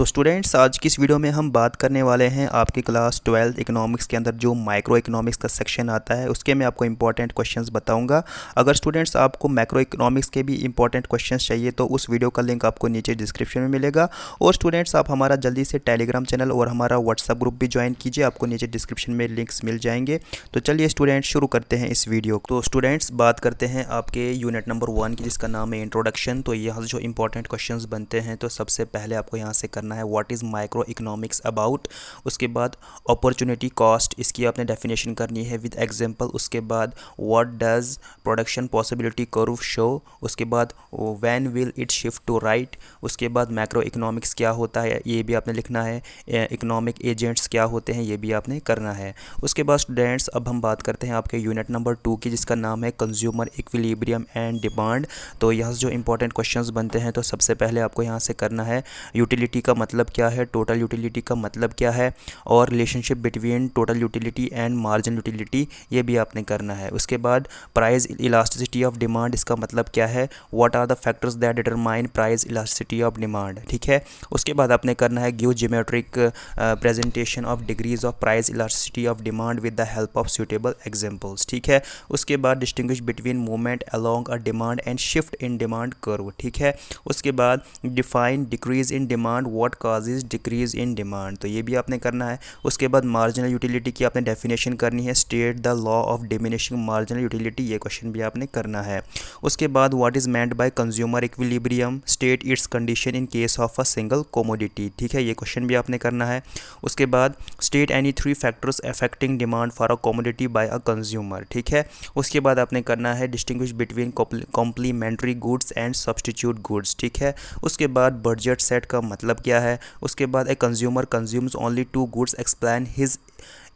तो स्टूडेंट्स आज की इस वीडियो में हम बात करने वाले हैं आपकी क्लास 12th इकोनॉमिक्स के अंदर जो माइक्रो इकोनॉमिक्स का सेक्शन आता है उसके मैं आपको इंपॉर्टेंट क्वेश्चंस बताऊंगा। अगर स्टूडेंट्स आपको मैक्रो इकोनॉमिक्स के भी इंपॉर्टेंट क्वेश्चंस चाहिए तो उस वीडियो का लिंक आपको नीचे डिस्क्रिप्शन में मिलेगा। और स्टूडेंट्स आप हमारा जल्दी से टेलीग्राम चैनल और हमारा व्हाट्सअप ग्रुप भी ज्वाइन कीजिए, आपको नीचे डिस्क्रिप्शन में लिंक्स मिल जाएंगे। तो चलिए स्टूडेंट्स शुरू करते हैं इस वीडियो को। तो स्टूडेंट्स बात करते हैं आपके यूनिट नंबर 1 की जिसका नाम है इंट्रोडक्शन। तो यहाँ जो इंपॉर्टेंट क्वेश्चंस बनते हैं तो सबसे पहले आपको यहाँ से करना है what is micro economics about. उसके बाद अपॉर्चुनिटी कॉस्ट, इसकी आपने डेफिनेशन करनी है विद एग्जांपल। उसके बाद what does production possibility curve show. उसके बाद when will it shift to right. उसके बाद मैक्रो इकोनॉमिक्स क्या होता है ये भी आपने लिखना है। इकोनॉमिक एजेंट्स क्या होते हैं ये भी आपने करना है। उसके बाद स्टूडेंट्स अब हम बात करते हैं आपके यूनिट नंबर 2 की जिसका नाम है कंज्यूमर इक्विलिब्रियम एंड डिमांड। तो यहाँ जो इंपॉर्टेंट क्वेश्चंस बनते हैं तो सबसे पहले आपको यहाँ से करना है यूटिलिटी का मतलब क्या है, टोटल यूटिलिटी का मतलब क्या है, और relationship between total utility and margin utility ये भी आपने करना है। उसके बाद प्राइस इलास्टिसिटी ऑफ डिमांड, इसका मतलब क्या है, what are the factors that determine price elasticity of demand. ठीक है। उसके बाद आपने करना है give geometric presentation of degrees of price elasticity of demand with the help of suitable examples. ठीक है। उसके बाद distinguish between movement along a demand and shift in demand curve. ठीक है। उसके बाद define decrease in demand, what causes decrease in demand, तो ये भी आपने करना है। उसके बाद मार्जिनल यूटिलिटी की आपने डेफिनेशन करनी है, state the law of diminishing marginal utility, ये क्वेश्चन भी आपने करना है। उसके बाद what is meant by consumer equilibrium, state it's condition in case of a single commodity. ठीक है, ये क्वेश्चन भी आपने करना है। उसके बाद state any 3 factors affecting demand for a commodity by a consumer. ठीक है। उसके बाद आपने करना है distinguish between complementary goods and substitute goods. ठीक है। उसके बाद बजट सेट का मतलब क्या है। उसके बाद a consumer consumes only 2 goods, explain his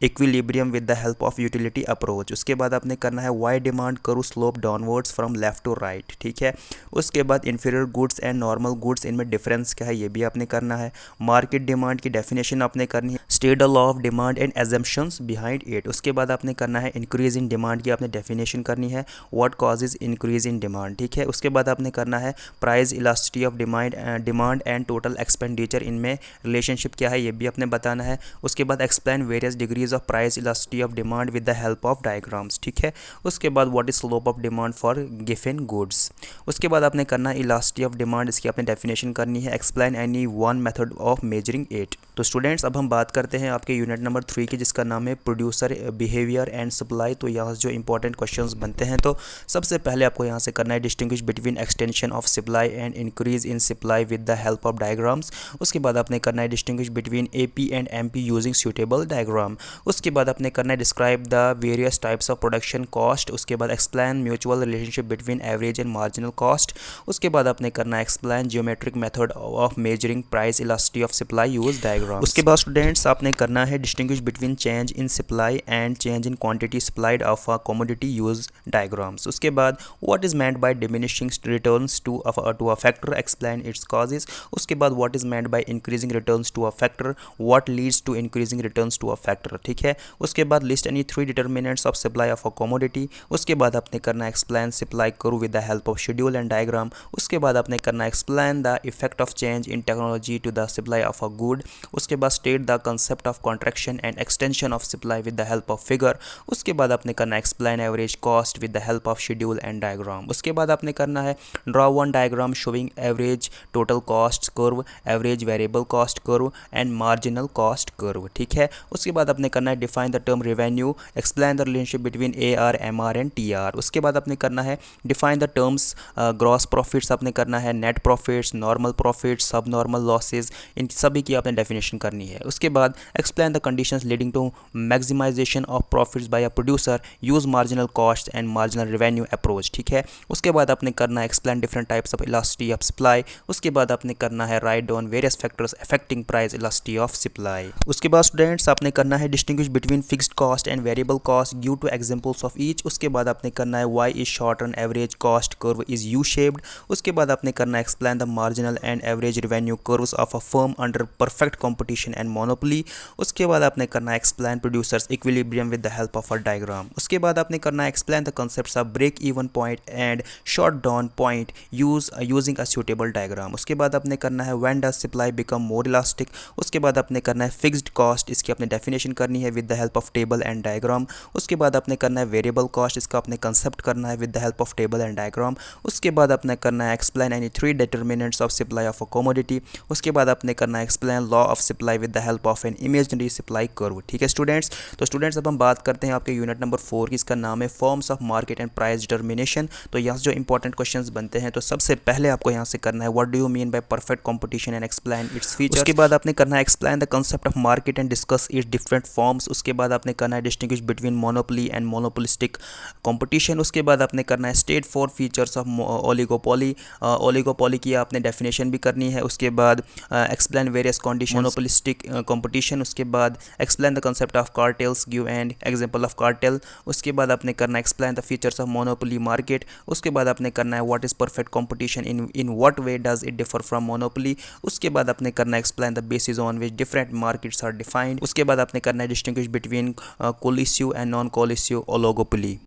equilibrium with the help of utility approach. उसके बाद आपने करना है why demand curve slope downwards from left to right. ठीक है। उसके बाद inferior goods and normal goods, इनमें डिफरेंस क्या है ये भी आपने करना है। मार्केट डिमांड की डेफिनेशन आपने करनी है, state the law of demand and assumptions behind it. उसके बाद आपने करना है इंक्रीज इन डिमांड की आपने डेफिनेशन करनी है, what causes increase in demand. ठीक है। उसके बाद आपने करना है price elasticity of demand and total expenditure, इनमें रिलेशनशिप क्या है ये भी आपने बताना है। उसके बाद explain various degrees of price elasticity of demand with the help of diagrams. ठीक है। उसके बाद what is slope of demand for given goods. उसके बाद आपने करना है इलास्टिसिटी ऑफ डिमांड, इसकी आपने डेफिनेशन करनी है, explain any one method of measuring it. तो स्टूडेंट्स अब हम बात करते हैं आपके यूनिट नंबर 3 की जिसका नाम है प्रोड्यूसर बिहेवियर एंड सप्लाई। तो यहाँ जो इंपॉर्टेंट क्वेश्चंस बनते हैं तो सबसे पहले आपको यहाँ से करना है distinguish between extension of supply and increase in supply with the help of diagrams. उसके बाद आपने करना है distinguish between AP and MP using suitable diagram. उसके बाद आपने करना है describe the various types of production cost. उसके बाद explain mutual relationship between average and marginal cost. उसके बाद आपने करना है explain geometric method of measuring price elasticity of supply use diagram. उसके बाद स्टूडेंट्स आपने करना है distinguish between change in supply and change in quantity supplied of a commodity use diagrams. उसके बाद what is meant by diminishing returns to a factor, explain its causes. उसके बाद what is meant by increasing returns to a factor, what leads to increasing returns to a factor. ठीक है। उसके बाद list any 3 determinants of supply of a commodity. उसके बाद आपने करना explain supply curve with the help of schedule and diagram. उसके बाद आपने करना explain the effect of change in technology to the supply of a good. उसके बाद state the concept of contraction and extension of supply with the help of figure. उसके बाद आपने करना explain average cost with the help of schedule and diagram. उसके बाद आपने करना है draw one diagram showing average total cost curve, average variable cost curve and marginal cost curve. ठीक है। उसके बाद आपने करना है define the term revenue, explain the relationship between AR, MR and TR। उसके बाद आपने करना है define the terms gross profits आपने करना है, net profits, normal profits, subnormal losses, इन सभी की आपने डेफिनेशन करनी है। उसके बाद explain the conditions leading to maximization of profits by a producer, use marginal cost and marginal revenue approach. ठीक है। उसके बाद आपने करना है explain different types of elasticity of supply. उसके बाद आपने करना है write down various factors affecting price elasticity of supply. उसके बाद स्टूडेंट्स आपने करना है distinguish between fixed cost and variable cost, give to examples of each. उसके बाद आपने करना है why is short run average cost curve is U shaped. उसके बाद आपने करना है explain the marginal and average revenue curves of a firm under perfect competition and monopoly. Monopoly. उसके बाद आपने करना है explain producers equilibrium with the help of a diagram. उसके बाद आपने करना है explain the concepts of break even point and short down point using a suitable diagram. उसके बाद आपने करना है when does supply become more elastic. उसके बाद आपने करना है फिक्स्ड कॉस्ट, इसकी आपने डेफिनेशन करनी है with the help of table and diagram. उसके बाद आपने करना है वेरिएबल कॉस्ट, इसका आपने कंसेप्ट करना है with the help of table and diagram. उसके बाद आपने करना है explain any 3 determinants of supply of a commodity. उसके बाद आपने करना है explain law of supply with the help of an imaginary supply curve. ठीक है स्टूडेंट्स, तो स्टूडेंट्स अब हम बात करते हैं आपके यूनिट नंबर 4 की, इसका नाम है forms of market and price determination. तो यहाँ से जो इंपॉर्टेंट क्वेश्चंस बनते हैं, तो सबसे पहले आपको यहाँ से करना है what do you mean by perfect competition and explain its features. उसके बाद आपने करना है explain the concept of market and discuss it's different forms. उसके बाद आपने करना है distinguish between monopoly and monopolistic competition. उसके बाद आपने करना है state 4 features of oligopoly. Oligopoly की आपने डेफिनेशन भी करनी है। उसके बाद explain various condition monopolistic competition. उसके बाद explain the concept of cartels, give and example of cartel. उसके बाद आपने करना है explain the features of monopoly market. उसके बाद आपने करना है what is perfect competition in what way does it differ from monopoly. उसके बाद आपने करना है explain the basis on which different markets are defined. उसके बाद आपने करना है distinguish between collusive and non collusive oligopoly.